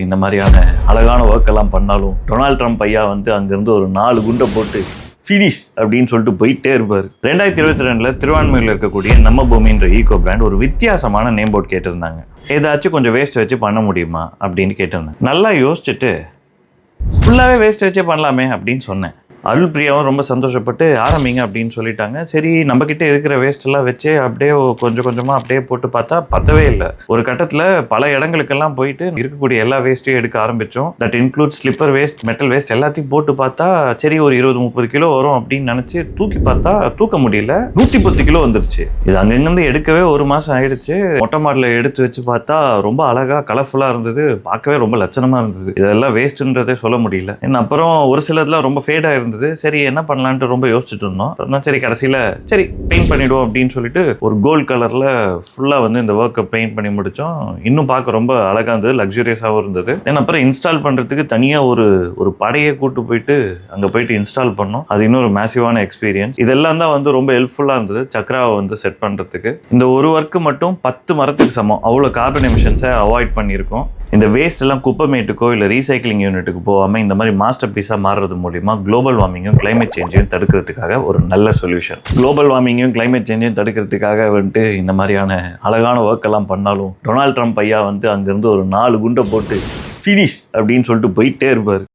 இந்த மாதிரியான அழகான ஒர்க் எல்லாம் பண்ணாலும் டொனால்ட் ட்ரம்ப் ஐயா வந்து அங்கேருந்து ஒரு 4 குண்டை போட்டு ஃபினிஷ் அப்படின்னு சொல்லிட்டு போயிட்டே இருப்பார். 2022 திருவான்மையில் இருக்கக்கூடிய நம்ம பூமின்ற ஈகோ பிராண்ட் ஒரு வித்தியாசமான நேம் போர்ட் கேட்டிருந்தாங்க. ஏதாச்சும் கொஞ்சம் வேஸ்ட் வச்சு பண்ண முடியுமா அப்படின்னு கேட்டிருந்தேன். நல்லா யோசிச்சுட்டு ஃபுல்லாகவே வேஸ்ட் வச்சே பண்ணலாமே அப்படின்னு சொன்னேன். அருள் பிரியாவும் ரொம்ப சந்தோஷப்பட்டு ஆரம்பிங்க அப்படின்னு சொல்லிட்டாங்க. சரி, நம்மக்கிட்ட இருக்கிற வேஸ்ட் எல்லாம் வச்சு அப்படியே கொஞ்சம் கொஞ்சமாக அப்படியே போட்டு பார்த்தா பத்தவே இல்லை. ஒரு கட்டத்தில் பல இடங்களுக்கெல்லாம் போயிட்டு இருக்கக்கூடிய எல்லா வேஸ்ட்டையும் எடுக்க ஆரம்பித்தோம். That include slipper waste, metal waste எல்லாத்தையும் போட்டு பார்த்தா சரி ஒரு 20-30 கிலோ வரும் அப்படின்னு நினச்சி தூக்கி பார்த்தா தூக்க முடியல. 110 கிலோ வந்துருச்சு. இது அங்கங்கேருந்து எடுக்கவே 1 மாதம் ஆயிடுச்சு. மொட்டை மாடல எடுத்து வச்சு பார்த்தா ரொம்ப அழகாக கலர்ஃபுல்லாக இருந்தது. பார்க்கவே ரொம்ப லட்சணமாக இருந்தது. இதெல்லாம் வேஸ்ட்டுன்றதே சொல்ல முடியல. அப்புறம் ஒரு சிலதுலாம் ரொம்ப ஃபேடாக இருந்தது. சரி என்ன பண்ணலான்ட்டு ரொம்ப யோசிச்சுட்டு இருந்தோம். அதான் சரி கடைசியில் சரி பெயிண்ட் பண்ணிடுவோம் அப்படின்னு சொல்லிட்டு ஒரு கோல்ட் கலரில் ஃபுல்லாக வந்து இந்த ஒர்க்கை பெயிண்ட் பண்ணி முடித்தோம். இன்னும் பார்க்க ரொம்ப அழகாக இருந்தது, லக்ஸூரியஸாகவும் இருந்தது. அப்புறம் இன்ஸ்டால் பண்ணுறதுக்கு தனியாக ஒரு படையை கூட்டு போயிட்டு அங்கே போயிட்டு இன்ஸ்டால் பண்ணோம். அது இன்னொரு மேசிவான எக்ஸ்பீரியன்ஸ். இதெல்லாம் தான் வந்து ரொம்ப ஹெல்ப்ஃபுல்லாக இருந்தது சக்ராவை வந்து செட் பண்ணுறதுக்கு. இந்த ஒரு ஒர்க்கு மட்டும் 10 மரத்துக்கு சமம். அவ்வளோ கார்பன் எமிஷன்ஸை அவாய்ட் பண்ணியிருக்கோம். இந்த வேஸ்ட் எல்லாம் குப்பைமேட்டுக்கோ இல்லை ரீசைக்கிளிங் யூனிட்டுக்கு போகாமல் இந்த மாதிரி மாஸ்டர் பீஸாக மாறுறது மூலிமா குளோபல் வார்மிங்கும் கிளைமேட் சேஞ்சையும் தடுக்கிறதுக்காக ஒரு நல்ல சொல்யூஷன். குளோபல் வார்மிங்கும் கிளைமேட் சேஞ்சையும் தடுக்கிறதுக்காக வந்துட்டு இந்த மாதிரியான அழகான ஒர்க் எல்லாம் பண்ணாலும் டொனால்ட் ட்ரம்ப் ஐயா வந்து அங்கேருந்து ஒரு 4 குண்டை போட்டு ஃபினிஷ் அப்படின்னு சொல்லிட்டு போயிட்டே இருப்பார்.